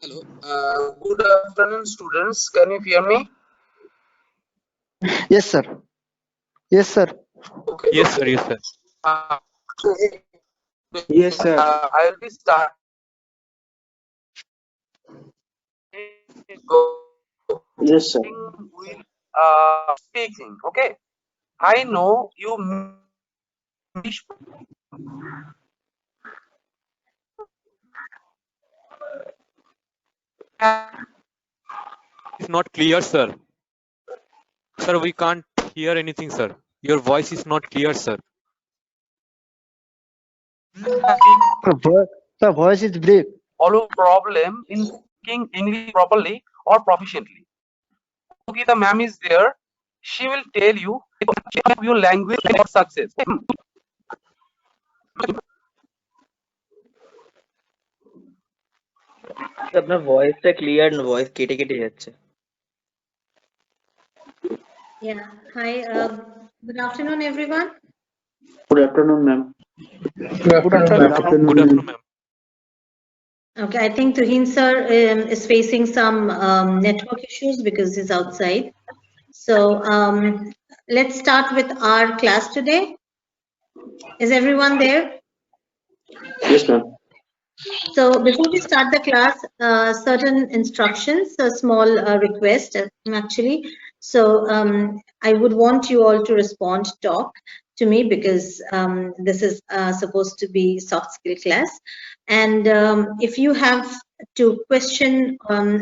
Hello. Good afternoon, students. Can you hear me? Yes, sir. Yes, sir. Okay. Yes, sir. Yes, sir. Yes, sir. I'll be starting. Yes, sir. With speaking. Okay. I know you English. It's not clear, sir. Sir, we can't hear anything, sir. Your voice is not clear, sir. The voice is break. Follow problem in speaking English properly or proficiently. Okay, the ma'am is there. She will tell you your language or success. আপনার ভয়েসটা clear না, voice কেটে কেটে যাচ্ছে। Yeah. Hi. Good afternoon, everyone. Good afternoon, ma'am. Good afternoon. Good afternoon, ma'am. Okay, I think Tuhin sir is facing some network issues because he's outside. So let's start with our class today. Is everyone there? Yes, ma'am. So before we start the class, certain instructions, a small request actually. So I would want you all to respond, talk to me because this is supposed to be soft skill class. And if you have to question,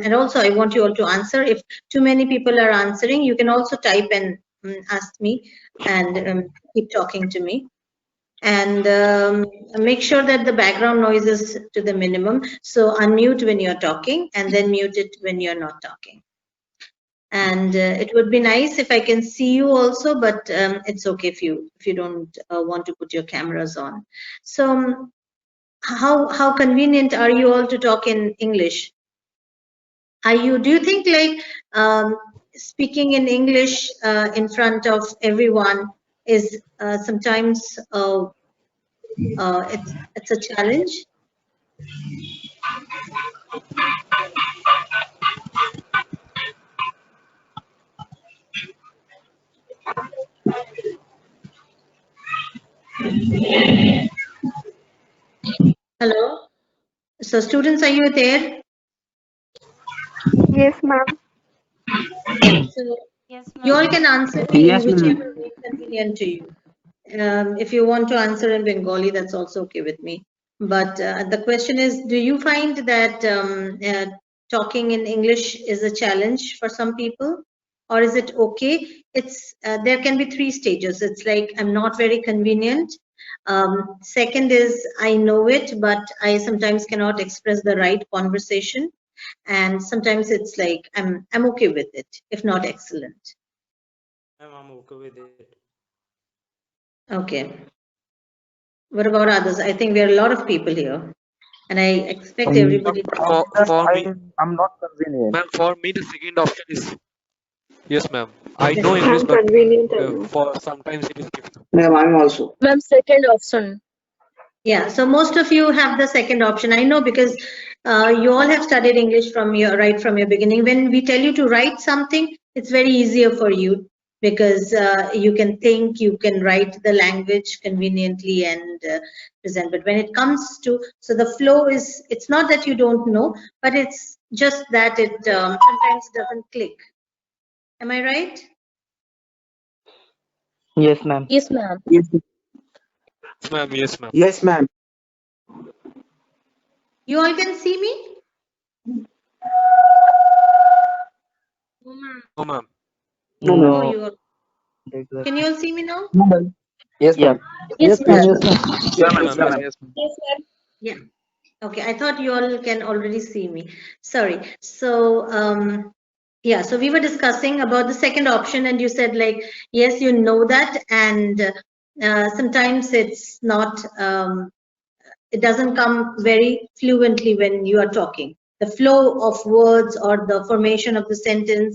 and also I want you all to answer. If too many people are answering, you can also type and ask me and keep talking to me. And make sure that the background noise is to the minimum. So unmute when you're talking and then mute it when you're not talking. And it would be nice if I can see you also, but it's okay if you don't want to put your cameras on. So how convenient are you all to talk in English? Do you think like speaking in English in front of everyone is sometimes it's a challenge? Hello. So students, are you there? Yes, ma'am. Yeah. So Yes, you all ma'am. can answer Yes, in ma'am. whichever way convenient to you. If you want to answer in Bengali, that's also okay with me. But the question is, do you find that talking in English is a challenge for some people, or is it okay? It's there can be three stages. It's like I'm not very convenient. Second is I know it, but I sometimes cannot express the right conversation, and sometimes it's like I'm okay with it, if not excellent. I'm okay with it. Okay. What about others? I think we are a lot of people here, and I expect everybody to. For me, I'm not convenient. ma'am, for me, the second option is yes, ma'am. I know English, I'm but convenient. for sometimes it is difficult. Ma'am, I'm also. Ma'am, second option. Yeah, so most of you have the second option. I know because you all have studied English from right from your beginning. When we tell you to write something, it's very easier for you because you can think, you can write the language conveniently and present. But when it comes to, so the flow is, it's not that you don't know, but it's just that it sometimes doesn't click. Am I right? Yes, ma'am. Yes, ma'am. Yes, Yes, ma'am. Yes, ma'am. yes, ma'am. You all can see me? No, ma'am. No, No, ma'am. you all. Can you all see me now? Yes, ma'am. Yes, ma'am. ma'am. Yes, ma'am. Yeah, ma'am. Yes, Yeah, ma'am. ma'am. Yes, ma'am. Yes, ma'am. Yeah. Okay, I thought you all can already see me. Sorry. So yeah, so we were discussing about the second option and you said like, yes, you know that, and sometimes it's not, it doesn't come very fluently when you are talking. The flow of words or the formation of the sentence,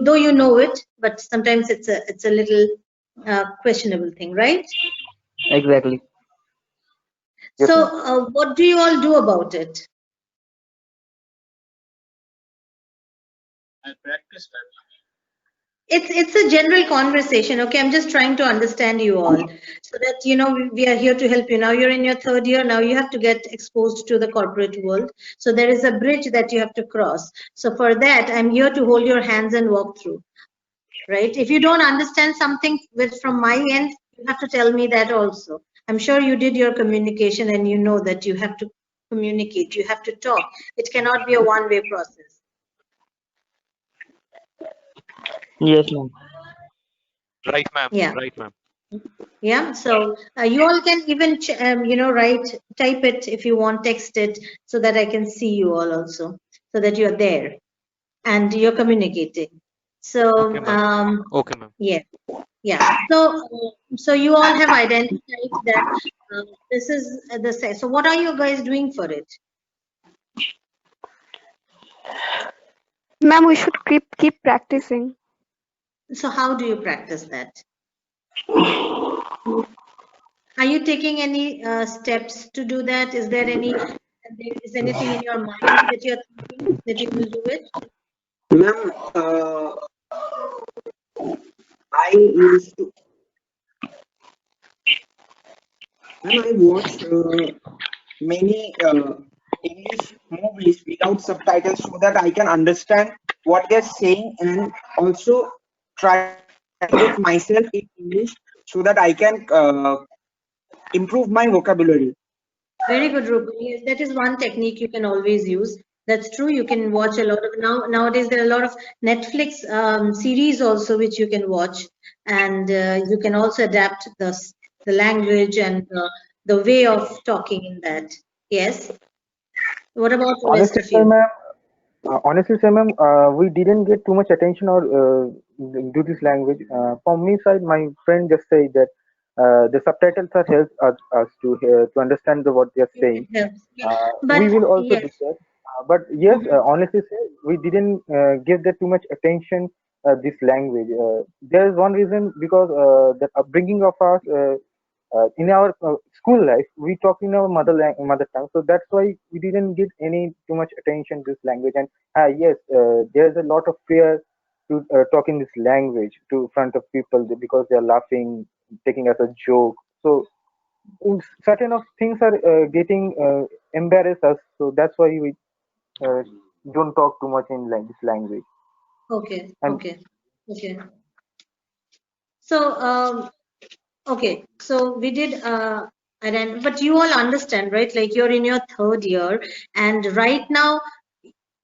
though you know it, but sometimes it's a little questionable thing, right? Exactly. Yes, So what do you all do about it? It's a general conversation. Okay, I'm just trying to understand you all, so that we are here to help you. Now you're in your third year. Now you have to get exposed to the corporate world. So there is a bridge that you have to cross. So for that, I'm here to hold your hands and walk through. Right? If you don't understand something from my end, you have to tell me that also. I'm sure you did your communication and you know that you have to communicate. You have to talk. It cannot be a one-way process. Yes, ma'am. Right, ma'am. Yeah. Right, ma'am. Yeah, so you all can even type it if you want, text it, so that I can see you all also, so that you're there and you're communicating. So Okay, ma'am. Okay, ma'am. yeah. So you all have identified that this is the set. So what are you guys doing for it? Ma'am, we should keep practicing. So how do you practice that? Are you taking any steps to do that? Is there anything in your mind that you're thinking that you will do it? Ma'am, I used to. Ma'am, I watched many English movies without subtitles so that I can understand what they're saying, and also try with myself in English so that I can improve my vocabulary. Very good, Rupani. That is one technique you can always use. That's true. You can watch a lot of nowadays. There are a lot of Netflix series also which you can watch, and you can also adapt the language and the way of talking in that. Yes. What about the rest Honestly, of sir, you? ma'am. Honestly, sir, ma'am, we didn't get too much attention or do this language. From me side, my friend just said that the subtitles are help us to understand what they are saying. It helps. Yeah. We But will also yes. discuss. But yes, Mhm. honestly, sir, we didn't give that too much attention. This language. There is one reason because the upbringing of us. In our school life, we talk in our mother tongue, so that's why we didn't give any too much attention to this language. And yes, there's a lot of fear to talk in this language to front of people because they are laughing, taking as a joke. So certain of things are getting embarrass us, so that's why we uh, don't talk too much in this language. Okay. And Okay. Okay. So okay, so we did but you all understand, right? Like you're in your third year, and right now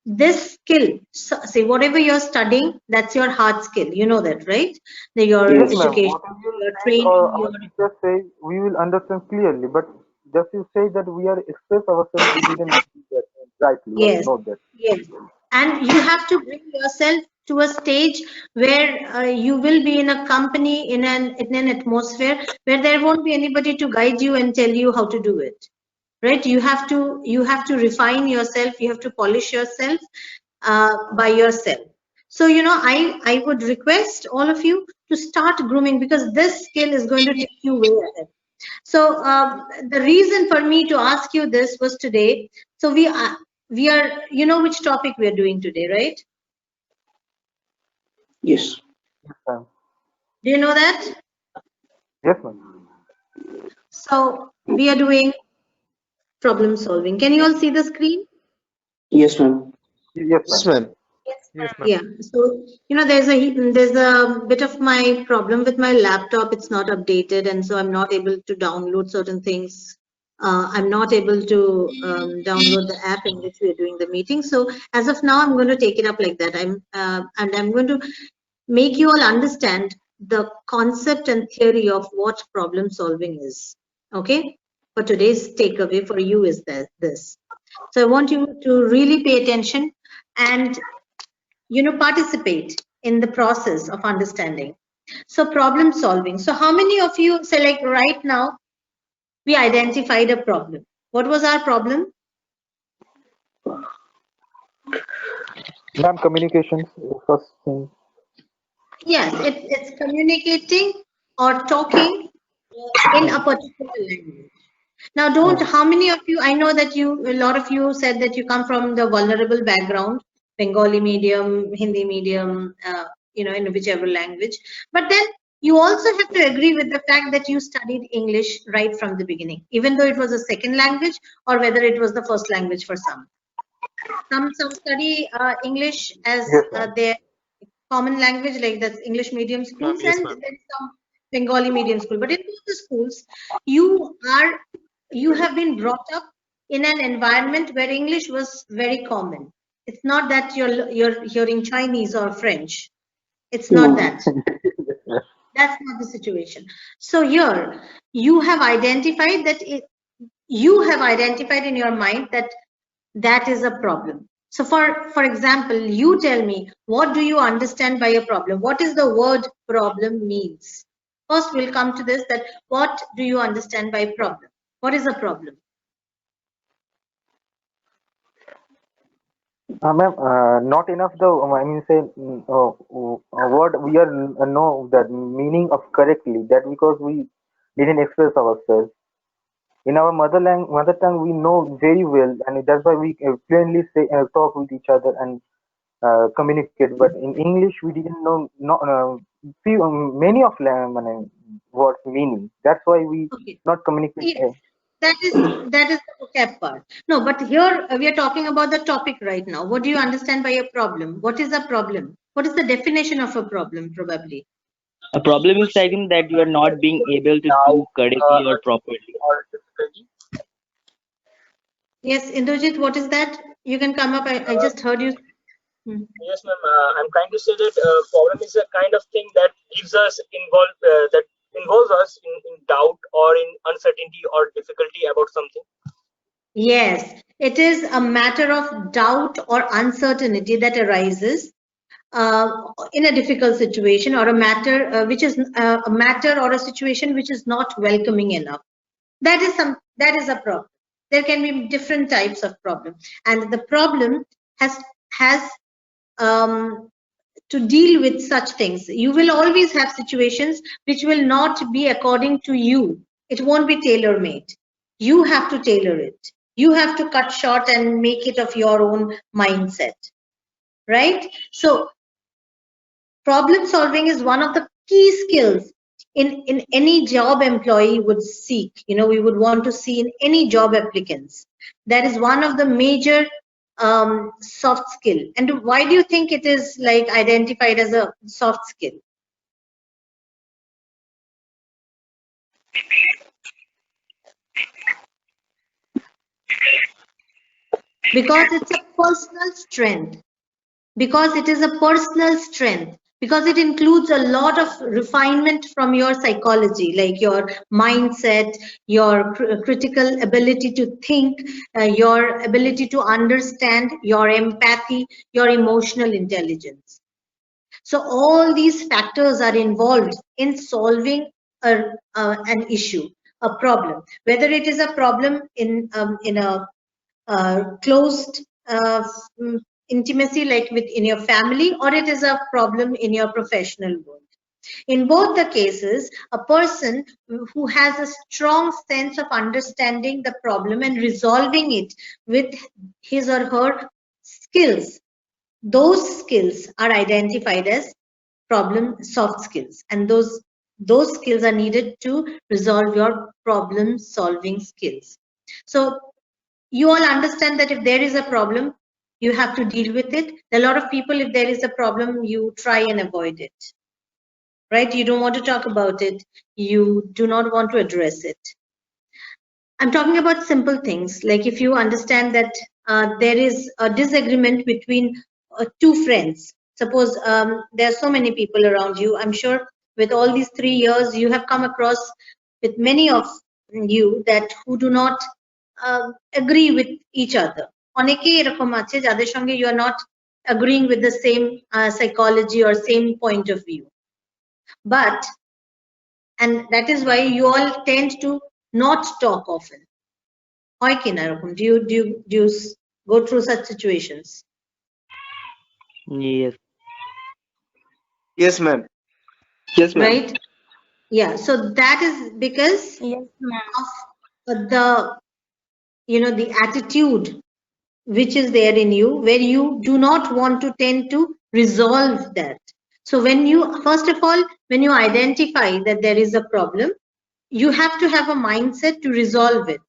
this skill, say whatever you're studying, that's your hard skill. You know that, right? Your yes, ma'am. education, Whatever you your say or training, our your teacher say, we will understand clearly. But just you say that we are express ourselves, we didn't do that rightly or yes, know that. yes, and you have to bring yourself to a stage where you will be in a company, in an atmosphere where there won't be anybody to guide you and tell you how to do it. Right? You have to refine yourself. You have to polish yourself by yourself. So I would request all of you to start grooming, because this skill is going to take you way ahead. So the reason for me to ask you this was today. So we are which topic we are doing today, right? Yes. Yes, ma'am. Do you know that? Yes, ma'am. So we are doing problem solving. Can you all see the screen? Yes, ma'am. Yes, Yes, ma'am. ma'am. Yes, ma'am. Yeah. So there's a bit of my problem with my laptop. It's not updated, and so I'm not able to download certain things. I'm not able to download the app in which we are doing the meeting. So as of now, I'm going to take it up like that. And I'm going to make you all understand the concept and theory of what problem solving is. Okay. For today's takeaway for you is this. So I want you to really pay attention and participate in the process of understanding. So problem solving. So how many of you say, like, right now we identified a problem? What was our problem? Ma'am, communications first thing. Yes, it's communicating or talking in a particular language. Now, how many of you, I know that a lot of you said that you come from the vulnerable background. Bengali medium, Hindi medium, in whichever language. But then you also have to agree with the fact that you studied English right from the beginning, even though it was a second language or whether it was the first language for some. Some study English as Yes, ma'am. their common language, like that's English medium schools, Yes, and ma'am. then some Bengali medium school. But in both the schools, you have been brought up in an environment where English was very common. It's not that you're hearing Chinese or French. It's not that. That's not the situation. So here you have identified that you have identified in your mind that that is a problem. So for example, you tell me, what do you understand by a problem? What is the word problem means? First, we'll come to this, that what do you understand by problem? What is a problem? Ma'am, not enough the, I mean, say, what we are know the meaning of correctly, that because we didn't express ourselves. In our mother tongue, we know very well, and that's why we plainly say, talk with each other and communicate. But in English, we didn't know few, many of words meaning. That's why we Okay. not communicate. Yes, that is the vocab part. No, but here we are talking about the topic right now. What do you understand by a problem? What is a problem? What is the definition of a problem, probably? A problem is, I think, that you are not being able to do correctly or properly. Yes, Indrajit, what is that? You can come up. I just heard you. Yes, ma'am. I'm trying to say that problem is a kind of thing that gives us that involves us in doubt or in uncertainty or difficulty about something. Yes, it is a matter of doubt or uncertainty that arises in a difficult situation, or a matter which is a matter or a situation which is not welcoming enough. That is a problem. There can be different types of problem, and the problem has to deal with such things. You will always have situations which will not be according to you. It won't be tailor-made. You have to tailor it. You have to cut short and make it of your own mindset, right? So problem solving is one of the key skills in any job employee would seek. We would want to see in any job applicants. That is one of the major soft skill. And why do you think it is like identified as a soft skill? Because it's a personal strength. Because it is a personal strength. Because it includes a lot of refinement from your psychology, like your mindset, your critical ability to think, your ability to understand, your empathy, your emotional intelligence. So all these factors are involved in solving an issue, a problem. Whether it is a problem in a closed intimacy, like in your family, or it is a problem in your professional world. In both the cases, a person who has a strong sense of understanding the problem and resolving it with his or her skills, those skills are identified as problem soft skills, and those skills are needed to resolve your problem solving skills. So you all understand that if there is a problem, you have to deal with it. A lot of people, if there is a problem, you try and avoid it, right? You don't want to talk about it. You do not want to address it. I'm talking about simple things, like if you understand that there is a disagreement between two friends. Suppose there are so many people around you. I'm sure with all these 3 years, you have come across with many of you that who do not agree with each other. অনেকেই এরকম আছে যাদের সঙ্গে you are not agreeing with the same psychology or same point of view. And that is why you all tend to not talk often. হয় কিনা এরকম? Do you go through such situations? Yes. Yes, ma'am. Yes, ma'am. Right? Yeah, so that is because Yes, ma'am. of the the attitude which is there in you, where you do not want to tend to resolve that. So when you, first of all, when you identify that there is a problem, you have to have a mindset to resolve it,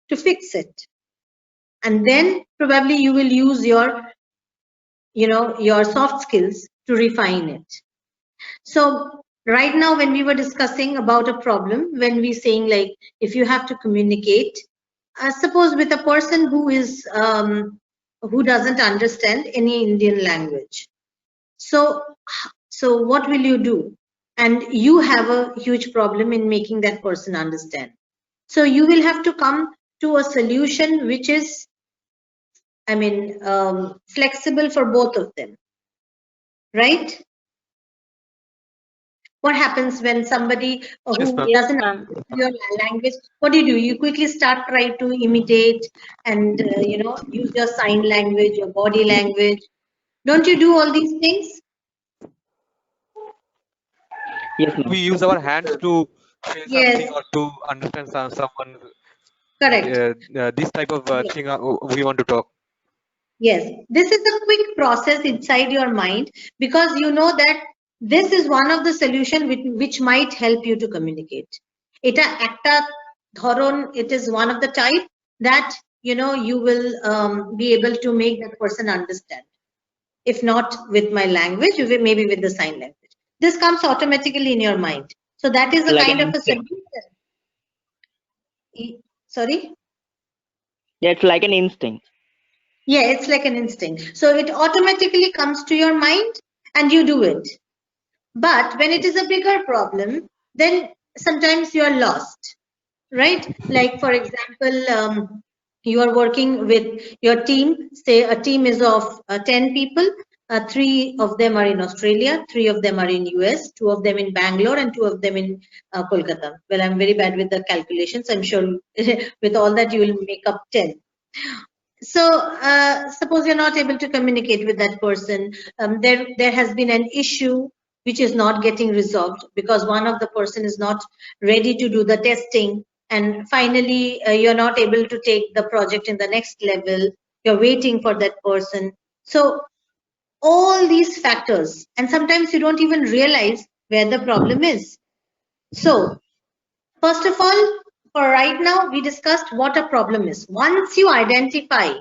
to fix it. And then probably you will use your, your soft skills to refine it. So right now, when we were discussing about a problem, when we saying like, if you have to communicate, suppose with a person who is, who doesn't understand any Indian language. So what will you do? And you have a huge problem in making that person understand. So you will have to come to a solution which is, flexible for both of them, right? What happens when somebody Yes, who ma'am. doesn't understand your language, what do? You quickly start try to imitate and, use your sign language, your body language. Don't you do all these things? Yes, ma'am. We use our hands to say something Yes, or to understand someone. correct. This type of Yes. thing we want to talk. Yes, this is a quick process inside your mind, because you know that this is one of the solution which might help you to communicate. It is one of the type that you will be able to make that person understand. If not with my language, maybe with the sign language. This comes automatically in your mind. So that is It's a like an kind of a instinct. solution. Sorry? Yeah, it's like an instinct. Yeah, it's like an instinct. So it automatically comes to your mind and you do it. But when it is a bigger problem, then sometimes you are lost, right? Like, for example, you are working with your team. Say a team is of 10 people. 3 of them are in Australia, 3 of them are in US, 2 of them in Bangalore, and 2 of them in Kolkata. Well, I'm very bad with the calculations. I'm sure with all that you will make up 10. So suppose you're not able to communicate with that person. There has been an issue which is not getting resolved because one of the person is not ready to do the testing, and finally you're not able to take the project in the next level. You're waiting for that person. So all these factors, and sometimes you don't even realize where the problem is. So first of all, for right now, we discussed what a problem is. Once you identify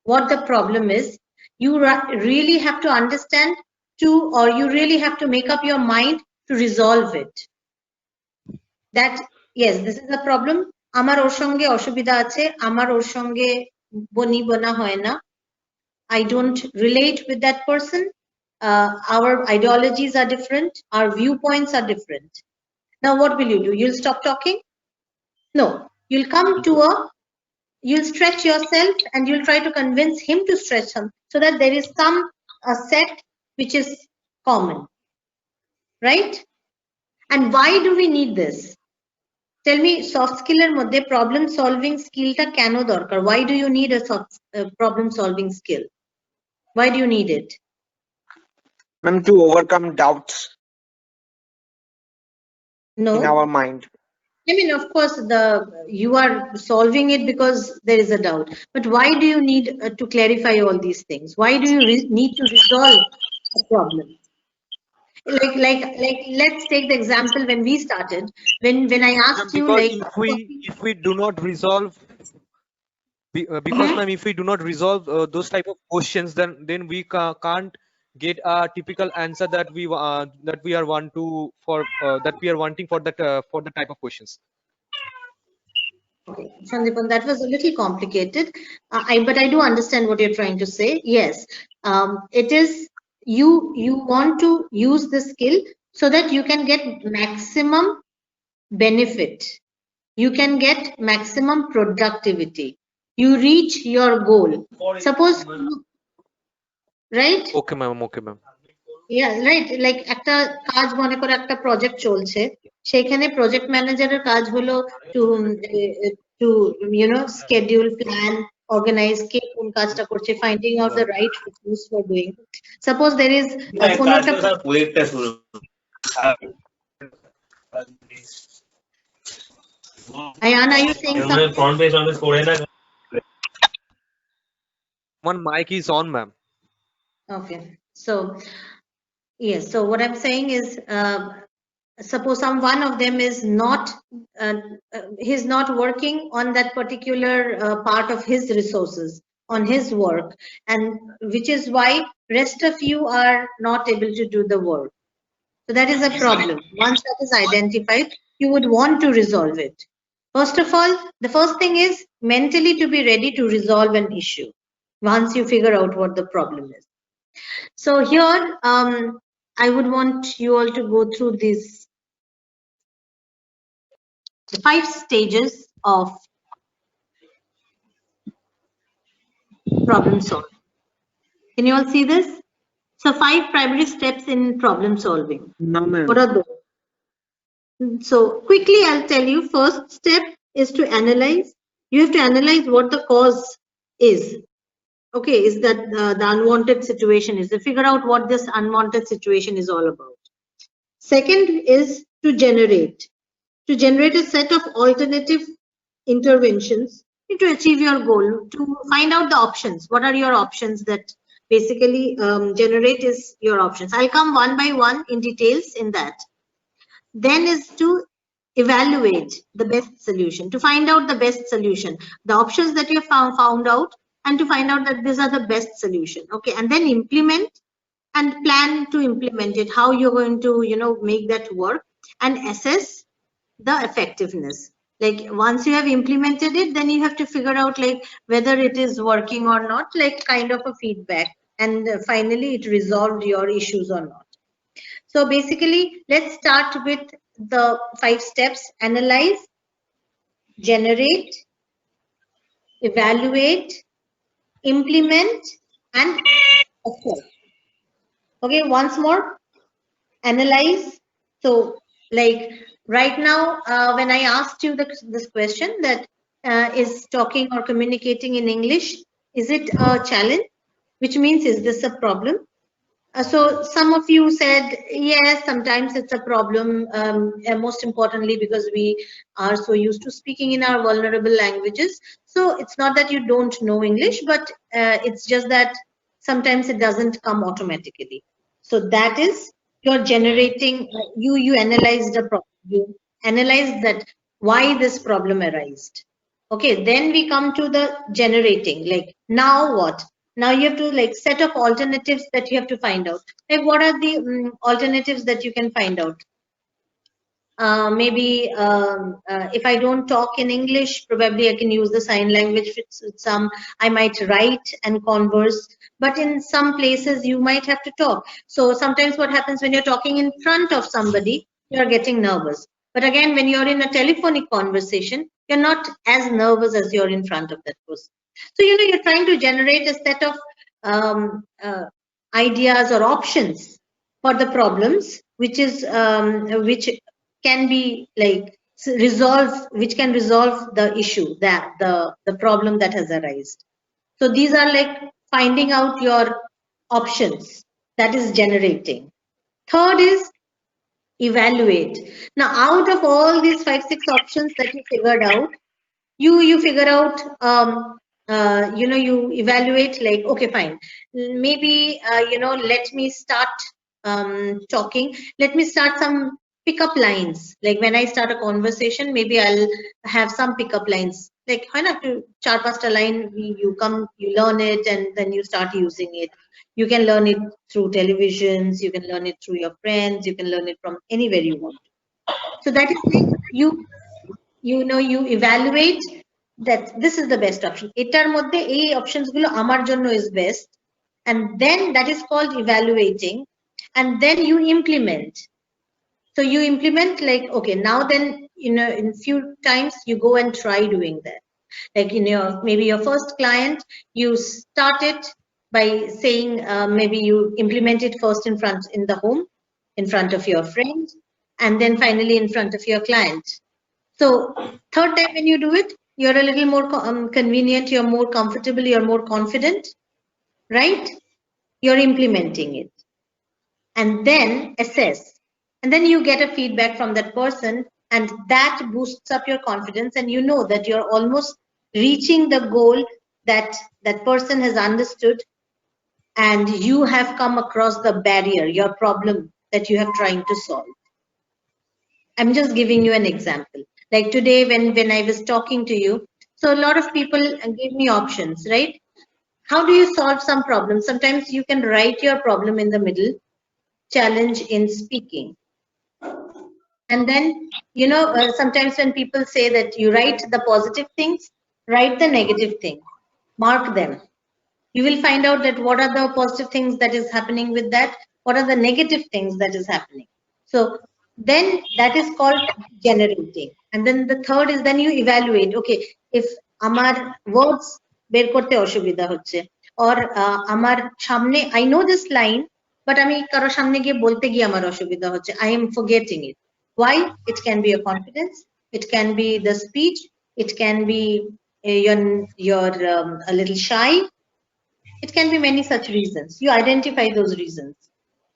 what the problem is, you really have to understand or you really have to make up your mind to resolve it. That, yes, this is a problem. আমার ওর সঙ্গে অসুবিধা আছে, আমার ওর সঙ্গে বনি বনা হয় না. I don't relate with that person. Our ideologies are different. Our viewpoints are different. Now, what will you do? You'll stop talking? No, you'll come to you'll stretch yourself and you'll try to convince him to stretch him so that there is a set which is common, right? And why do we need this? Tell me, soft skill er moddhe problem solving skill ta keno dorkar? Why do you need a problem solving skill? Why do you need it? Ma'am, to overcome doubts No, in our mind. I mean, of course, you are solving it because there is a doubt. But why do you need to clarify all these things? Why do you need to resolve a problem? Like, let's take the example when we started. When I asked you, Because like, if we do not resolve, because ma'am, if we do not resolve those type of questions, then we can't get a typical answer that we are wanting for the type of questions. okay, Sandeepan, that was a little complicated. But I do understand what you're trying to say. Yes, it is. You want to use the skill so that you can get maximum benefit. You can get maximum productivity. You reach your goal. Suppose, right? Okay ma'am. Yeah, right. Like একটা কাজ মনে করে একটা project চলছে, সেখানে project ম্যানেজারের কাজ হলো to schedule, plan, organize, কে কোন কাজটা করছে, finding out the right tools for doing. Suppose there is কোনো একটা Ayan, are you saying something? One mic is on, ma'am. Okay. So yes. So what I'm saying is, suppose one of them is not, he's not working on that particular part of his resources, on his work, and which is why rest of you are not able to do the work. So that is a problem. Once that is identified, you would want to resolve it. First of all, the first thing is mentally to be ready to resolve an issue once you figure out what the problem is. So here, I would want you all to go through these, the 5 stages of problem solving. Can you all see this? So 5 primary steps in problem solving. No, ma'am. What are those? So quickly I'll tell you. First step is to analyze. You have to analyze what the cause is. Okay, is that the unwanted situation is, to figure out what this unwanted situation is all about. Second is to generate a set of alternative interventions to achieve your goal, to find out the options. What are your options that basically generate is your options. I'll come one by one in details in that. Then is to evaluate the best solution, to find out the best solution, the options that you have found out, and to find out that these are the best solution. Okay, and then implement and plan to implement it, how you're going to, you know, make that work, and assess the effectiveness. Like once you have implemented it, then you have to figure out like whether it is working or not, like kind of a feedback, and finally it resolved your issues or not. So basically, let's start with the 5 steps: analyze, generate, evaluate, implement, and assess. Okay, once more. Analyze. So like right now, when I asked you this question, that is talking or communicating in English, is it a challenge? Which means, is this a problem? So some of you said yes, sometimes it's a problem, and most importantly because we are so used to speaking in our vulnerable languages. So it's not that you don't know English, but it's just that sometimes it doesn't come automatically. So that is, you're generating, you analyze the problem, you analyze that why this problem arose. Okay, then we come to the generating, like now what? Now you have to like set of alternatives that you have to find out. Like what are the alternatives that you can find out? Maybe if I don't talk in English, probably I can use the sign language. Some I might write and converse, but in some places you might have to talk. So sometimes what happens when you're talking in front of somebody, you're getting nervous. But again, when you're in a telephonic conversation, you're not as nervous as you're in front of that person. So you know, you're trying to generate a set of ideas or options for the problems, which is which can be like which can resolve the issue, that the problem that has arisen. So these are like finding out your options, that is generating. Third is evaluate. Now out of all these 5-6 options that you figured out, you figure out you know, you evaluate like, okay, fine, maybe you know, let me start talking, let me start some pickup lines. Like when I start a conversation, maybe I'll have some pickup lines, like why not to char pasta line, you come, you learn it, and then you start using it. You can learn it through televisions, you can learn it through your friends, you can learn it from anywhere you want. So that is like you know, you evaluate that this is the best option, etar moddhe ei options gulo amar jonno is best, and then that is called evaluating, and then you implement. So you implement like, okay, now then, you know, in few times you go and try doing that. Like, you know, maybe your first client, you start it by saying maybe you implement it first in the home, in front of your friends, and then finally in front of your client. So third time when you do it, you're a little more convenient, you're more comfortable, you're more confident, right? You're implementing it. And then assess. And then you get a feedback from that person, and that boosts up your confidence, and you know that you're almost reaching the goal that that person has understood and you have come across the barrier, your problem that you have trying to solve. I'm just giving you an example. Like today when I was talking to you, so a lot of people give me options, right? How do you solve some problems? Sometimes you can write your problem in the middle, challenge in speaking. And then, you know, sometimes when people say that you write the positive things, write the negative things, mark them. You will find out that what are the positive things that is happening with that, what are the negative things that is happening. So then that is called generating. And then the third is then you evaluate, okay, if amar words ber korte oshubidha hocche, or amar samne, I know this line, but ami karo samne giye bolte giye amar oshubidha hocche, I am forgetting it. Why? It can be a confidence, it can be the speech, it can be you're a little shy. It can be many such reasons. You identify those reasons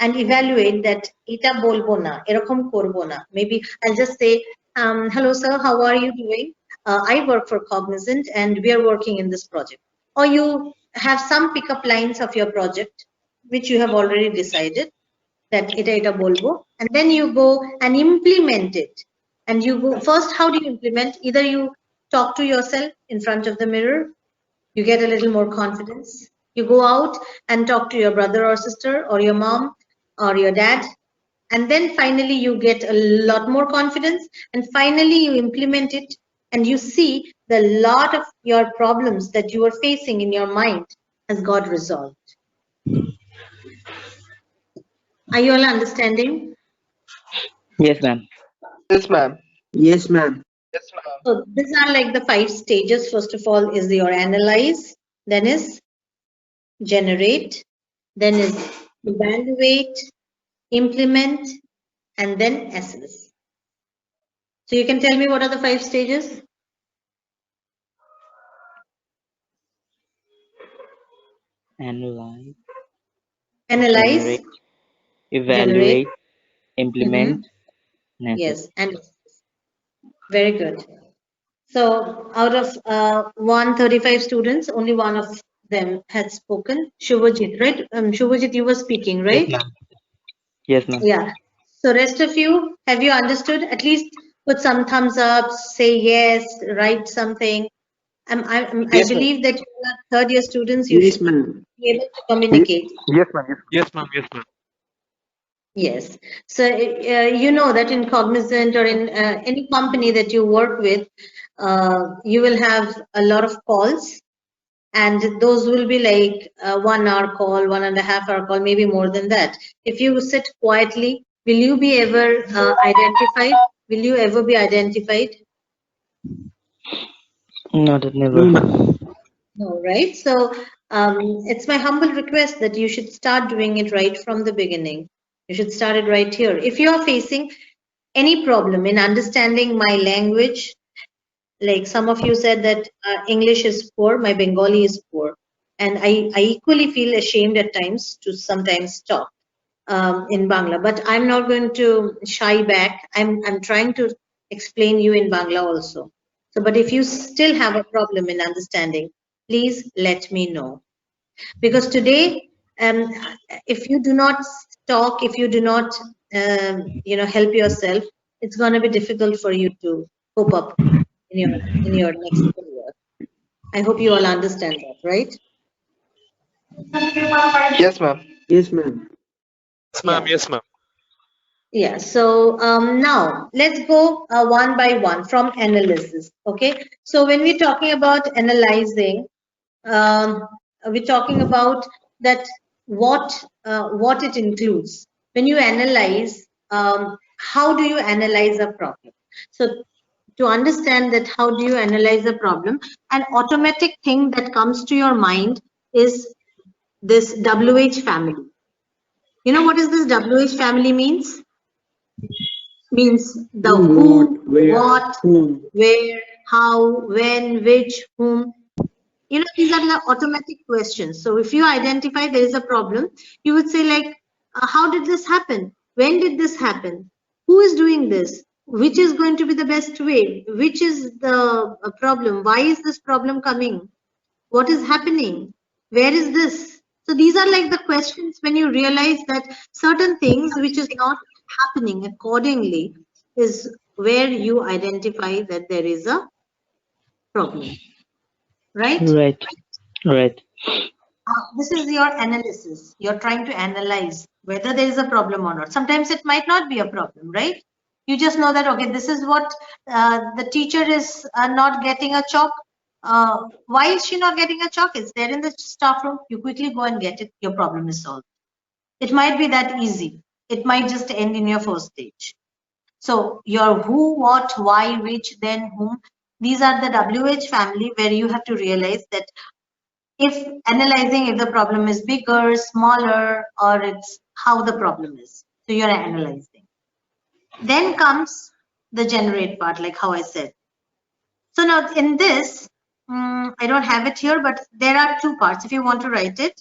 and evaluate that eta bolbo na, erokom korbo na. Maybe I'll just say, hello sir, how are you doing? I work for Cognizant and we are working in this project. Or you have some pickup lines of your project, which you have already decided that eta bolbo, and then you go and implement it. And you go first, how do you implement? Either you talk to yourself in front of the mirror, you get a little more confidence. You go out and talk to your brother or sister or your mom or your dad. And then finally you get a lot more confidence and finally you implement it and you see the lot of your problems that you are facing in your mind has got resolved. Are you all understanding? Yes, ma'am. Yes, ma'am. Yes, ma'am. Yes, ma'am. So these are like the 5 stages. First of all is your analyze, then is generate, then is evaluate, implement, and then assess. So you can tell me what are the 5 stages? Analyze, Analyze, generate, generate, evaluate, implement, and assess. yes, and assess. Very good. So out of 135 students, only one of them had spoken. Shubhajit, right? Shubhajit, you were speaking, Yes, right? ma'am. Yes, ma'am. Yeah. So rest of you, have you understood? At least put some thumbs up, say yes, write something. I Yes, ma'am. believe that you are third year students, you Yes, should ma'am. be able to communicate. Yes, ma'am. Yes, ma'am. Yes, ma'am. Yes. So you know that in Cognizant or in any company that you work with, you will have a lot of calls, and those will be like 1 hour call, 1.5 hour call, maybe more than that. If you sit quietly, will you be ever identified? Will you ever be identified? Not never. No, ma'am. No, right? So it's my humble request that you should start doing it right from the beginning. You should start it right here. If you are facing any problem in understanding my language, like some of you said that English is poor, my Bengali is poor. And I equally feel ashamed at times to sometimes talk in Bangla, but I'm not going to shy back. I'm trying to explain you in Bangla also. So, but if you still have a problem in understanding, please let me know. Because today, if you do not talk, if you do not, help yourself, it's going to be difficult for you to cope up in your next career. I hope you all understand that, right? Yes, ma'am. Yes, ma'am. Yes, ma'am. Yeah. Yes, ma'am. Yeah. So now let's go one by one from analysis. Okay. So when we're talking about analyzing, we're talking about that what it includes. When you analyze, how do you analyze a problem? So to understand that how do you analyze a problem, an automatic thing that comes to your mind is this WH family. You know what is this WH family means? Means the who, Where, what, whom. where, how, when, which, whom. You know, these are the automatic questions. So if you identify there is a problem, you would say like, how did this happen? When did this happen? Who is doing this? Which is going to be the best way? Which is the problem? Why is this problem coming? What is happening? Where is this? So these are like the questions when you realize that certain things which is not happening accordingly is where you identify that there is a problem, right? Right. Right. This is your analysis. You're trying to analyze whether there is a problem or not. Sometimes it might not be a problem, right? You just know that, okay, this is what the teacher is not getting a chalk. Why is she not getting a chalk? It's there in the staff room. You quickly go and get it. Your problem is solved. It might be that easy. It might just end in your first stage. So your who, what, why, which, then, whom, these are the WH family where you have to realize that if analyzing if the problem is bigger, smaller, or it's how the problem is. So you're analyzing. Then comes the generate part, like how I said. So now in this, I don't have it here, but there are two parts if you want to write it.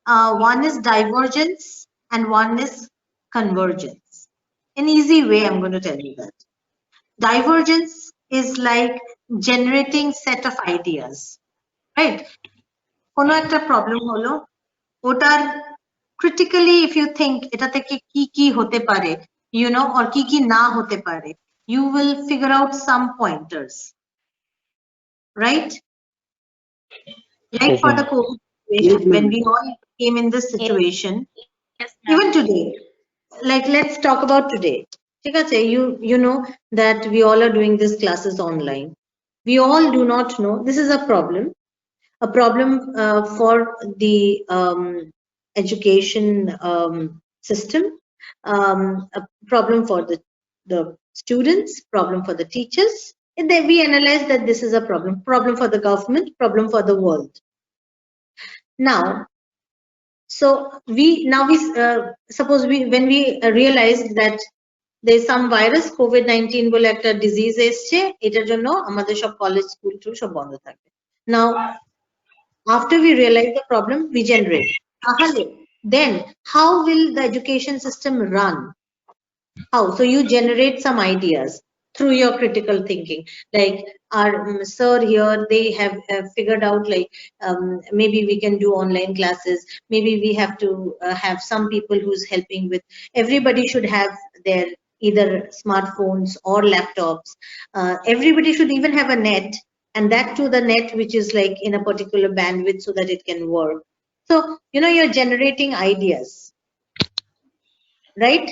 One is divergence and one is convergence. In easy way, I'm going to tell you that. Divergence is like generating set of ideas, right? কোনো একটা problem হলো ওটার critically if you think এটা থেকে কি হতে পারে, you know, or কি না হতে পারে, you will figure out some pointers, right? Like Yes, for ma'am. the COVID situation, when we all came in this situation, even today, like let's talk about today. ঠিক আছে, you know that we all are doing these classes online. We all do not know this is a problem for the education system, a problem for the students, problem for the teachers. And then we analyze that this is a problem for the government, problem for the world. Now, so we suppose when we realized that there is some virus COVID-19 বলে একটা disease এসছে, এটার জন্য আমাদের সব college school টুল সব বন্ধ থাকবে. Now after we realize the problem, we generate. Then how will the education system run? How? So you generate some ideas through your critical thinking. Like our sir here, they have figured out like maybe we can do online classes. Maybe we have to have some people who's helping with. Everybody should have their either smartphones or laptops. Everybody should even have a net, and that to the net which is like in a particular bandwidth so that it can work. So you know you're generating ideas, right?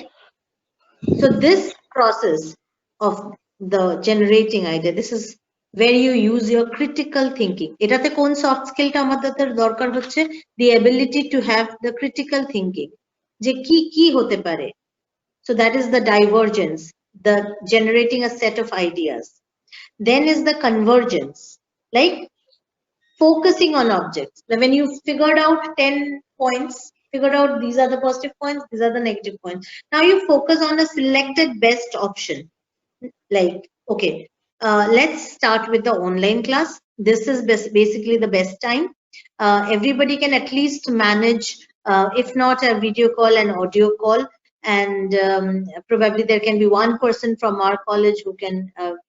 So this process of the generating idea, this is where you use your critical thinking. এটাতে কোন soft skill টা আমাদের দরকার হচ্ছে? The ability to have the critical thinking. যে কি হতে পারে? So that is the divergence, the generating a set of ideas. Then is the convergence, like focusing on objects. Now when you figured out 10 points, figured out these are the positive points, these are the negative points. Now you focus on a selected best option. Like, okay, let's start with the online class. This is basically the best time. Everybody can at least manage, if not a video call, an audio call. And probably there can be one person from our college who can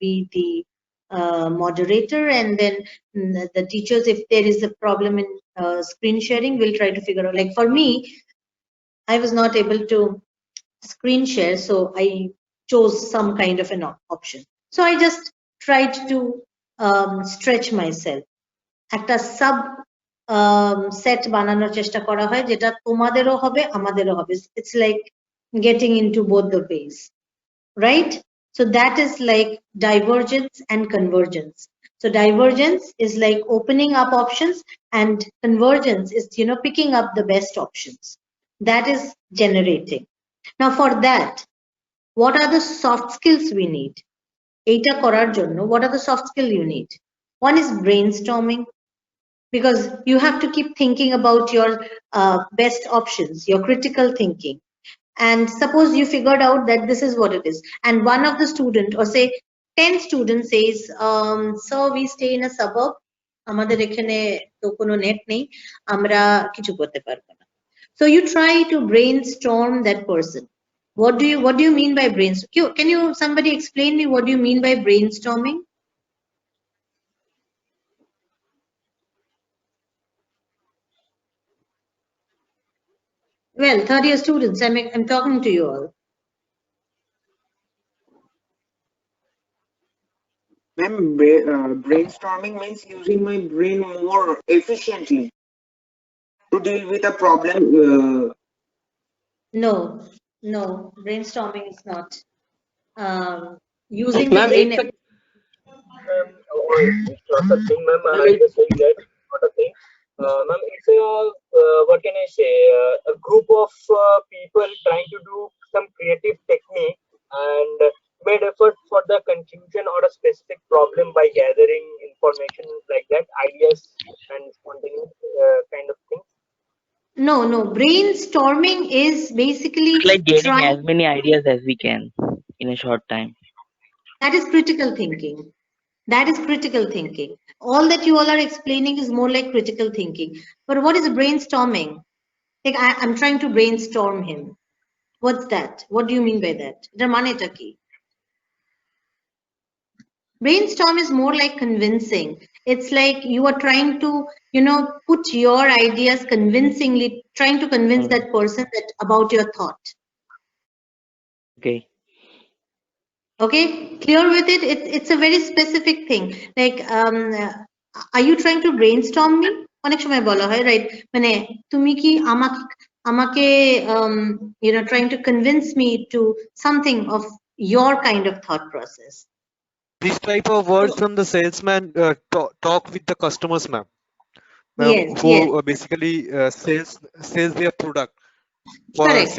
be the moderator, and then the teachers, if there is a problem in screen sharing, will try to figure out. Like for me, I was not able to screen share, so I chose some kind of an option. So I just tried to stretch myself. একটা sub set বানানোর চেষ্টা করা হয় যেটা তোমাদেরও হবে আমাদেরও হবে. It's like getting into both the ways, right? So that is like divergence and convergence. So divergence is like opening up options, and convergence is, you know, picking up the best options. That is generating. Now for that, what are the soft skills we need? Eta korar jonno, what are the soft skills you need? One is brainstorming, because you have to keep thinking about your best options, your critical thinking. And suppose you figured out that this is what it is, and one of the student, or say 10 students says, so we stay in a suburb, আমাদের এখানে তো কোনো net নেই, আমরা কিছু করতে পারবো না. So you try to brainstorm that person. What do you mean by brainstorm? Can you somebody explain me what do you mean by brainstorming? Well, third year students, I'm talking to you all. Ma'am, brainstorming means using my brain more efficiently to deal with a problem. No, no, brainstorming is not. Using the Ma'am, brain. it's a it's not a thing, ma'am. I'm just saying that it's not a thing. Ma'am, it's a what can I say? A group of people trying to do some creative technique and made effort for the confusion or a specific problem by gathering information like that, ideas and spontaneous kind of thing. No, no, brainstorming is basically It's like getting trying. as many ideas as we can in a short time. That is critical thinking. That is critical thinking. All that you all are explaining is more like critical thinking. But what is brainstorming? Like I'm trying to brainstorm him. What's that? What do you mean by that? The maneta ki. Brainstorm is more like convincing. It's like you are trying to, put your ideas convincingly, trying to convince Mm. that person that about your thought. Okay. Okay, clear with it? It's a very specific thing. Like, are you trying to brainstorm me? অনেক সময় বলা হয়, right? মানে তুমি কি আমাকে trying to convince me to something of your kind of thought process. This type of words from the salesman talk with the customers, ma'am. Yes, Who yes, basically sells their product. correct.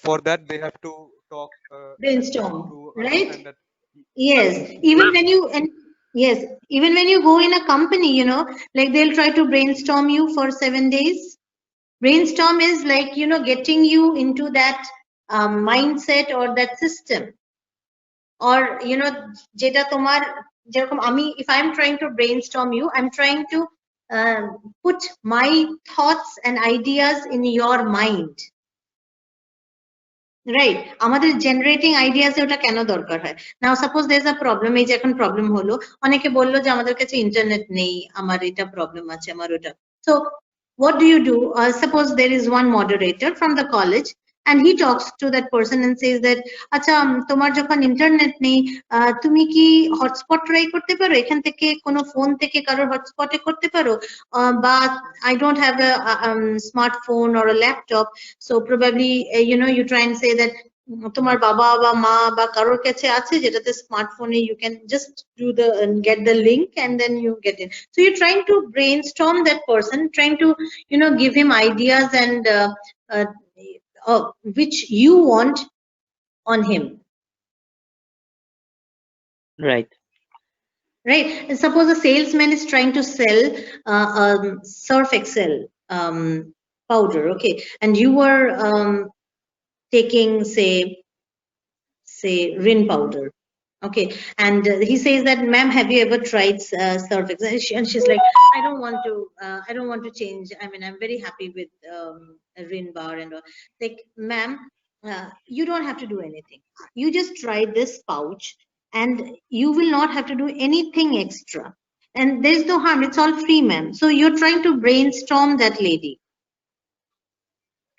For that they have to talk Brainstorm, to right? understand that. Yes, even when you yes, even when you go in a company, like they'll try to brainstorm you for 7 days. Brainstorm is like, getting you into that mindset or that system. Or, যেটা তোমার যেরকম আমি, if I'm trying to brainstorm you, I'm trying to put my thoughts and ideas in your mind. Right, আমাদের generating ideas ওটা কেন দরকার হয়? Now suppose there is a problem, এই যে এখন প্রবলেম হলো, অনেকে বললো যে আমাদের কাছে ইন্টারনেট নেই, আমার এটা প্রবলেম আছে, আমার ওটা। So what do you do? Suppose there is one moderator from the college and he talks to that person and says that, আচ্ছা তোমার যখন ইন্টারনেট নেই, তুমি কি হটস্পট ট্রাই করতে পারো, এখান থেকে কোনো ফোন থেকে কারোর হটস্পটে করতে পারো, বা I don't have a smartphone or a laptop, so probably you try and say that তোমার বাবা বা মা বা কারোর কাছে আছে যেটাতে স্মার্টফোনে you can just do the get the link and then you get in. So you're trying to brainstorm that person, trying to give him ideas and which you want on him, Right. right? And suppose a salesman is trying to sell Surf Excel powder, okay, and you were taking say Rin powder, okay, and he says that, ma'am, have you ever tried Surf Excel? And she's like, I don't want to change, I mean, I'm very happy with Rin bar and all. Like, ma'am, you don't have to do anything, you just try this pouch and you will not have to do anything extra, and there's no harm, it's all free, ma'am. So you're trying to brainstorm that lady.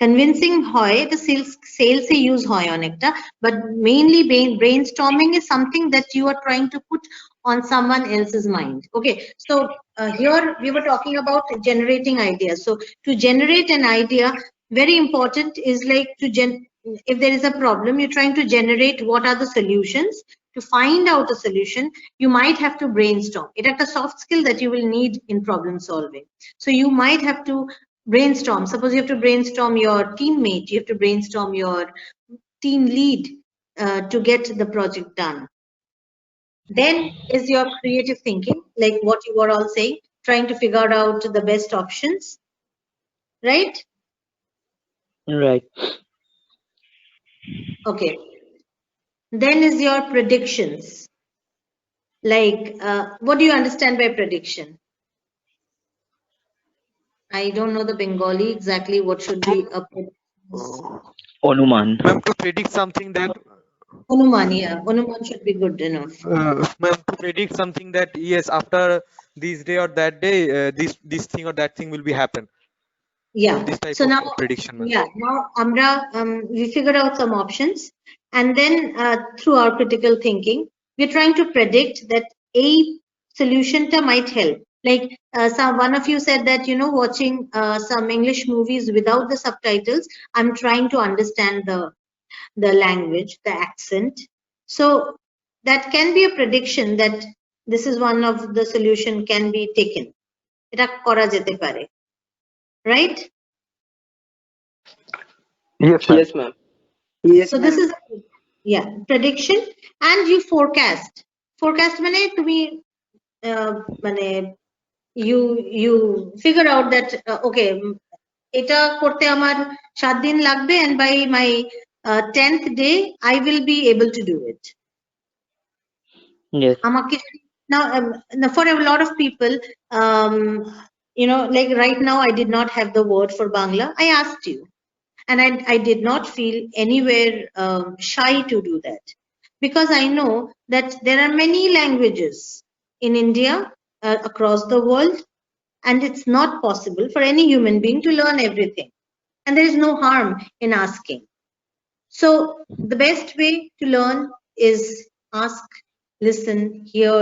Convincing hoy, the sales se use hoy onekta, but mainly brainstorming is something that you are trying to put on someone else's mind. Okay, so here we were talking about generating ideas. So to generate an idea, very important is like if there is a problem, you're trying to generate what are the solutions. To find out a solution, you might have to brainstorm. It's a soft skill that you will need in problem solving. So you might have to brainstorm. Suppose you have to brainstorm your teammate, you have to brainstorm your team lead to get the project done. Then is your creative thinking, like what you were all saying, trying to figure out the best options, right? Right. Okay, then is your predictions, like what do you understand by prediction? I don't know the Bengali exactly what should be a Onuman. Ma'am, to predict something that Anuman, yeah, Anuman should be good enough. ma'am, to predict something that yes, after this day or that day, this thing or that thing will be happen. Yeah. this type So of now, prediction, ma'am. yeah, now Amra, we figured out some options, and then through our critical thinking, we're trying to predict that a solution might help. Like one of you said that, you know, watching some English movies without the subtitles, I'm trying to understand the language, the accent. So that can be a prediction that this is one of the solution can be taken. এটা করা যেতে পারে, right? Yes, ma'am. Yes, ma'am. Yes, So this ma'am. is, yeah, prediction, and you forecast. Forecast মানে তুমি মানে you figure out that okay, এটা করতে আমার 7 দিন লাগবে, and by my 10th day I will be able to do it. Yes. আমাকে now for a lot of people, you know, like right now I did not have the word for Bangla. I asked you, and I did not feel anywhere shy to do that, because I know that there are many languages in India, across the world, and it's not possible for any human being to learn everything, and there is no harm in asking. So the best way to learn is ask, listen, hear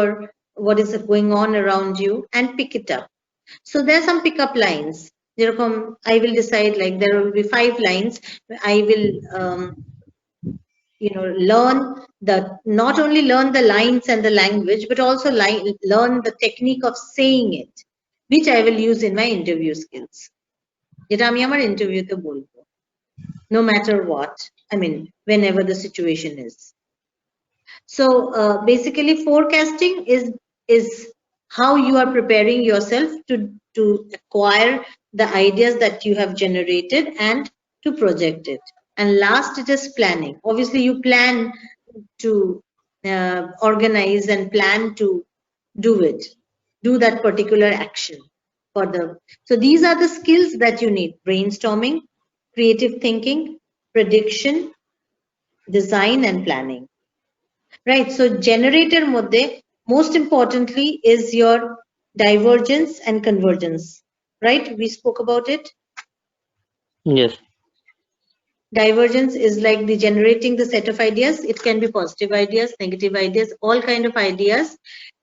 what is going on around you, and pick it up. So there are some pickup lines. I will decide, like there will be 5 lines. I will, you know, not only learn the lines and the language, but also learn the technique of saying it, which I will use in my interview skills. যেটা আমি আমার ইন্টারভিউতে বলবো, no matter what, I mean, whenever the situation is. So basically forecasting is how you are preparing yourself to acquire the ideas that you have generated and to project it. And last, it is planning. Obviously you plan to organize and plan to do that particular action for the. So these are the skills that you need: brainstorming, creative thinking, prediction, design, and planning. Right. So generator modde, most importantly, is your divergence and convergence. Right? We spoke about it. Yes. Divergence is like the generating the set of ideas. It can be positive ideas, negative ideas, all kind of ideas,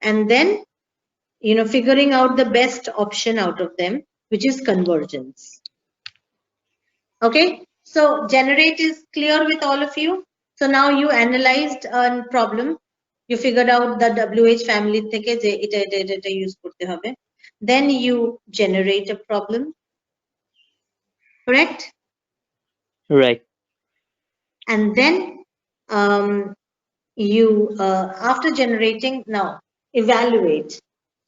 and then, you know, figuring out the best option out of them, which is convergence. Okay. So generate is clear with all of you. So now you analyzed a problem. You figured out the WH family থেকে যে এটা use করতে হবে. Then you generate a problem. Correct? Right. And then you after generating, now evaluate.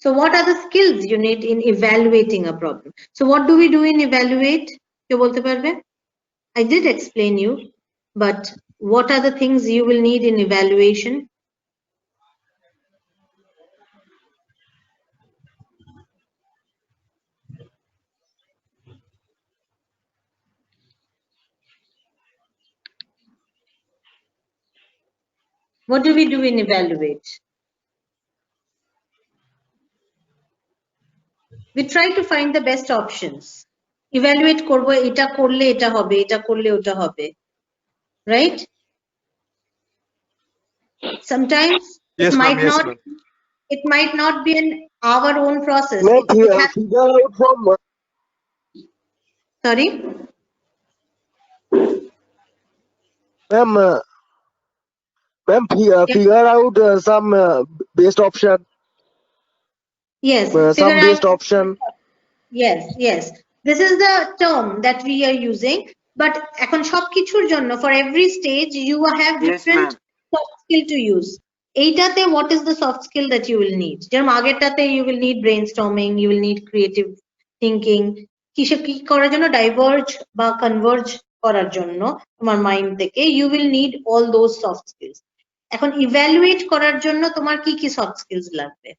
So what are the skills you need in evaluating a problem? So what do we do in evaluate? কেউ বলতে পারবে? I did explain you, but what are the things you will need in evaluation? What do we do in evaluate? We try to find the best options. Evaluate korbo, eta korle eta hobe, eta korle ota hobe. Right? Sometimes Yes, ma'am. Yes, ma'am. it might not be our own process. Ma'am, It has, figure out from sorry? ma'am, figure out some best option. Yes. Some Figure best out. option. Yes. This is the term that we are using. But এখন সবকিছুর জন্য, for every stage, you have different soft skill to use. এইটাতে what is the soft skill that you will need? যেরকম আগেরটাতে you will need brainstorming, you will need creative thinking. কি করার জন্য, diverge বা converge করার জন্য তোমার মাইন্ড থেকে you will need all those soft skills. এখন evaluate করার জন্য তোমার কি soft skills লাগবে?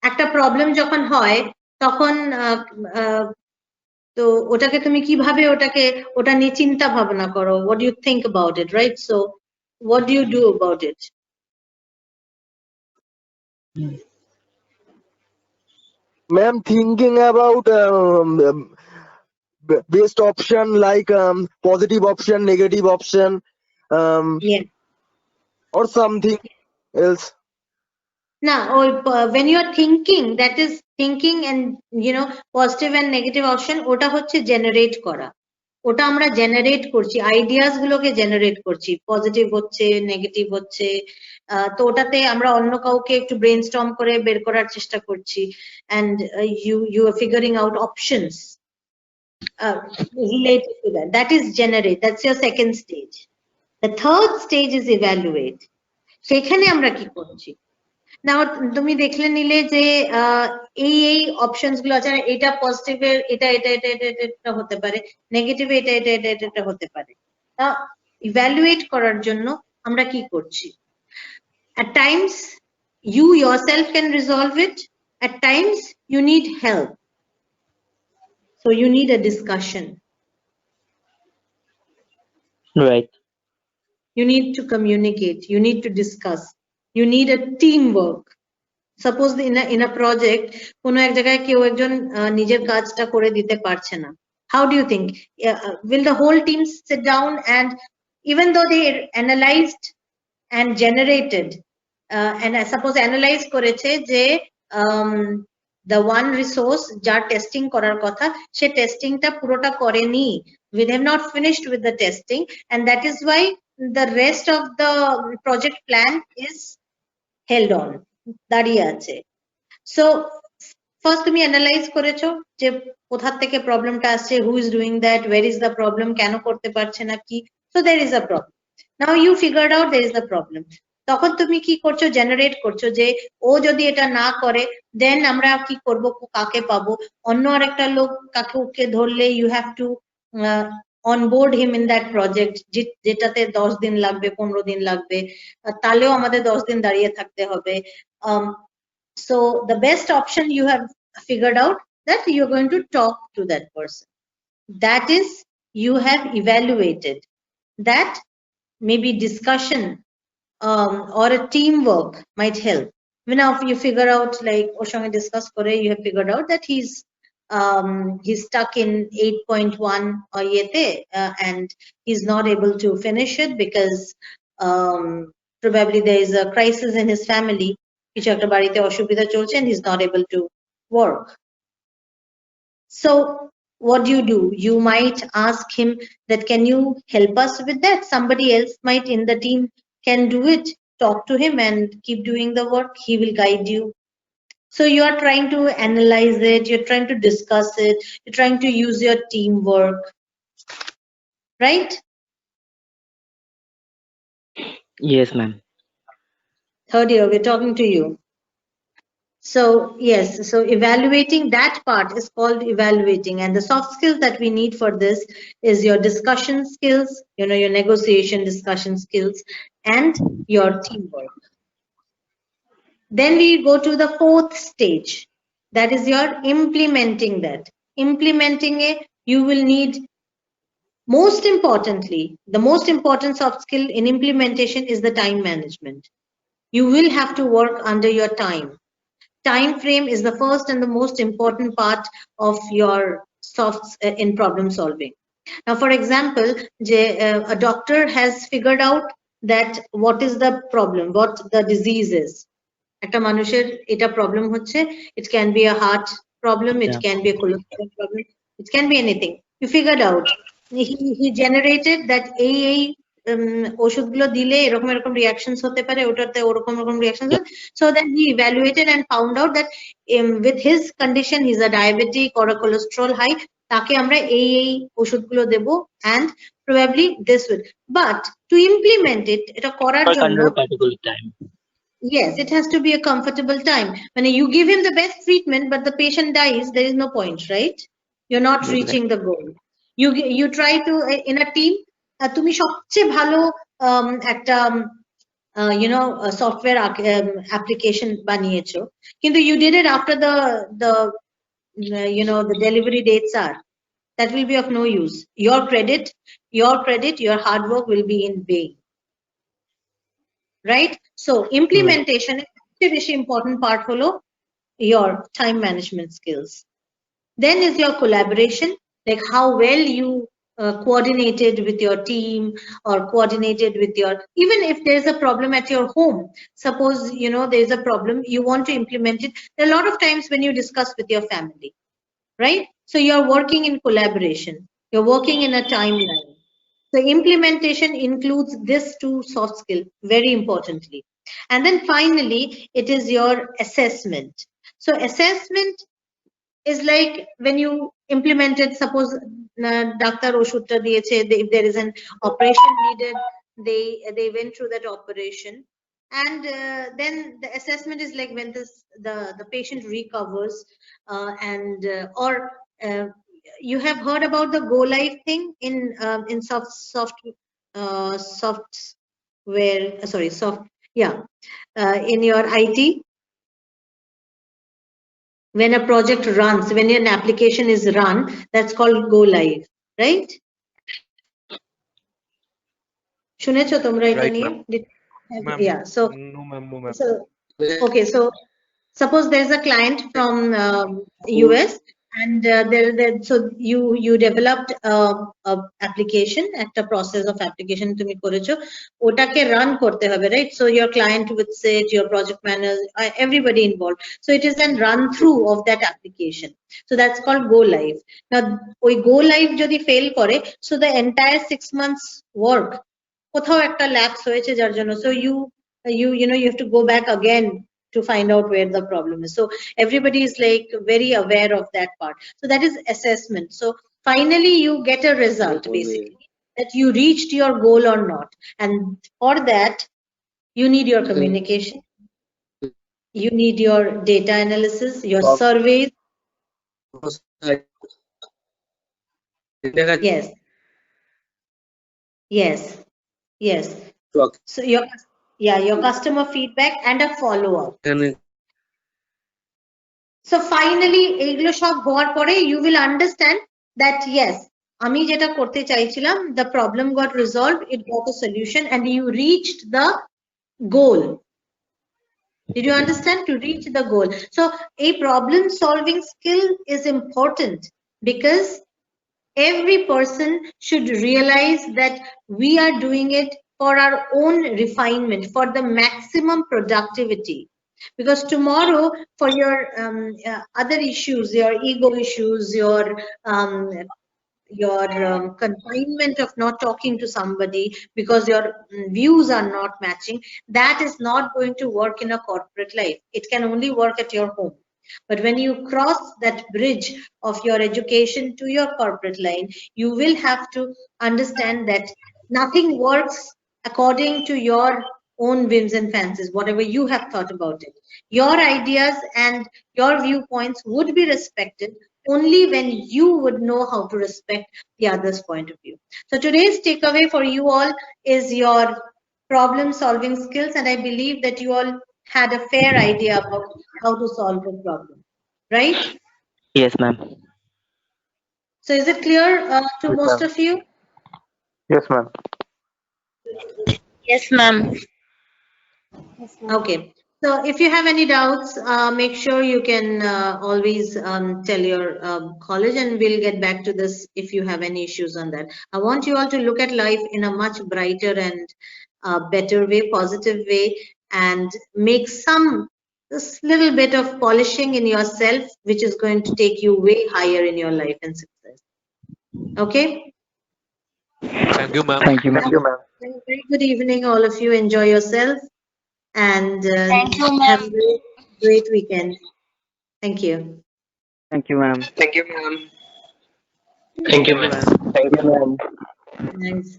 একটা প্রবলেম যখন হয় তখন তো ওটাকে তুমি কিভাবে ওটা নিয়ে চিন্তা ভাবনা করো, what do you think about it, right? So what do you do about it? Ma'am, thinking about best option like positive option, negative option, Yes. or something else. Now, when you are thinking, that is thinking and positive and negative option, ওটা হচ্ছে generate করা। ওটা আমরা generate করছি, ideas গুলোকে generate করছি, positive হচ্ছে, negative হচ্ছে, তো ওটাতে আমরা অন্য কাউকে একটু brainstorm করে বের করার চেষ্টা করছি, and you are figuring out options related to that. That is generate. That's your second stage. The third stage is evaluate. সেখানে আমরা কি করছি? নাও তুমি দেখলে নিলে যে এই অপশনস গুলো আছে, এটা পজিটিভ এর এটা এটা এটা এটা এটা হতে পারে, নেগেটিভ এটা এটা এটা এটা হতে পারে। তা ইভ্যালুয়েট করার জন্য আমরা কি করছি? At times you yourself can resolve it, at times you need help, so you need a discussion, Right. you need to communicate, you need to discuss, you need a teamwork. Suppose in a project কোনো এক জায়গায় কেউ একজন নিজের কাজটা করে দিতে পারছে না, how do you think will the whole team sit down, and even though they analyzed and generated and suppose analyze করেছে যে the one resource যার টেস্টিং করার কথা সে টেস্টিংটা পুরোটা করেনি, we have not finished with the testing, and that is why the rest of the project plan is held on, দাঁড়িয়ে আছে। So first তুমি অ্যানালাইজ করেছো যে কোথা থেকে প্রবলেমটা আসছে, who is doing that, where is the problem, কেন করতে পারছে না কি, so there is a problem, now you figured out there is a problem. তখন তুমি কি করছো? জেনারেট করছো যে ও যদি এটা না করে দেন আমরা কি করব, কাকে পাবো, অন্য আরেকটা লোক কাকে ধরলে you have to onboard him in that project, যেটাতে 10 দিন লাগবে, 15 দিন লাগবে, তাহলেও আমাদের 10 দিন দাঁড়িয়ে থাকতে হবে। So the best option you have figured out that you're going to talk to that person. That is, you have evaluated that. Maybe discussion or a teamwork might help. Now if you figure out, like ওর সঙ্গে discuss করে you have figured out that he's stuck in 8.1 or yete and he's not able to finish it because probably there is a crisis in his family, কিছু একটা বাড়িতে অসুবিধা চলছে and he's not able to work. So what do? You might ask him that can you help us with that? Somebody else might in the team can do it. Talk to him and keep doing the work. He will guide you. So you are trying to analyze it, you're trying to discuss it, you're trying to use your teamwork, right? Yes, ma'am. Third year, we're talking to you. So yes, so evaluating, that part is called evaluating, and the soft skills that we need for this is your discussion skills, your negotiation discussion skills, and your teamwork. Then we go to the fourth stage, that is your implementing that. Implementing it, you will need, most importantly, the most important soft skill in implementation is the time management. You will have to work under your time. Time frame is the first and the most important part of your softs in problem solving. Now, for example, a doctor has figured out that what is the problem, what the disease is. একটা মানুষের এটা problem হচ্ছে, it can be a heart problem, it can be a cholesterol problem, it can be anything. You figured out, he generated that এই ওষুধগুলো দিলে এরকম এরকম reactions হতে পারে, ওটাতে ওরকম এরকম reactions, so then he evaluated and found out that with his condition, he's a diabetic or a cholesterol high, তাকে আমরা এই ওষুধগুলো দেব, and probably this will, but to implement it, এটা করার জন্য yes, it has to be a comfortable time. When you give him the best treatment but the patient dies, there is no point, right? You're not reaching the goal. You try to in a team, তুমি সবচেয়ে ভালো একটা software application বানিয়েছো, কিন্তু you did it after the delivery dates are, that will be of no use. Your credit, your hard work will be in vain, right? So implementation is the important part holo your time management skills. Then is your collaboration, like how well you coordinated with your team or coordinated with your, even if there's a problem at your home, suppose, you know, there's a problem, you want to implement it. There are a lot of times when you discuss with your family, right? So you're working in collaboration, you're working in a timeline. So implementation includes this two soft skill very importantly. And then finally, it is your assessment. So assessment is like when you implemented, suppose Dr. Oshutta diyeche, if there is an operation needed, they went through that operation. And then the assessment is like when the patient recovers or you have heard about the go live thing in software, in your IT. When a project runs, when an application is run, that's called go live, right? শুনেছো তোমরা এটা Right, নিয়ে? ma'am. Yeah, so No, ma'am. No, ma'am. so okay, so suppose there's a client from US and so you developed a application, একটা process of application তুমি করেছো, ওটাকে run করতে হবে, right? So your client would say to your project manager, everybody involved, so it is then run through of that application, so that's called go live. Now ওই go live যদি fail করে, so the entire 6 months work কোথাও একটা lapse হয়েছে যার জন্য, so you know you have to go back again to find out where the problem is. So everybody is like very aware of that part. So that is assessment. So finally you get a result basically that you reached your goal or not. And for that you need your communication, you need your data analysis, your surveys. Yes. Yes. Yes. So your customer feedback and a follow-up. So finally এগুলো সব হওয়ার পরে you will understand that yes, আমি যেটা করতে চাইছিলাম, the problem got resolved, it got a solution and you reached the goal. Did you understand? To reach the goal. So a problem solving skill is important because every person should realize that we are doing it for our own refinement, for the maximum productivity. Because tomorrow, for your other issues, your ego issues, your confinement of not talking to somebody because your views are not matching, that is not going to work in a corporate life. It can only work at your home. But when you cross that bridge of your education to your corporate line, you will have to understand that nothing works according to your own whims and fancies, whatever you have thought about it. Your ideas and your viewpoints would be respected only when you would know how to respect the other's point of view. So today's takeaway for you all is your problem solving skills, and I believe that you all had a fair idea about how to solve the problem, right? Yes, ma'am. So is it clear to most of you? Yes, ma'am. Yes, ma'am. Okay. So if you have any doubts, make sure you can always tell your college, and we'll get back to this if you have any issues on that. I want you all to look at life in a much brighter and better way, positive way, and make this little bit of polishing in yourself, which is going to take you way higher in your life and success. Okay? Thank you, ma'am. Thank you, ma'am. Very good evening, all of you. Enjoy yourself and Thank you, have ma'am. a great weekend. Thank you. Thank you, ma'am. Thank you, ma'am. Thank you, ma'am. Thank you, ma'am. Thanks.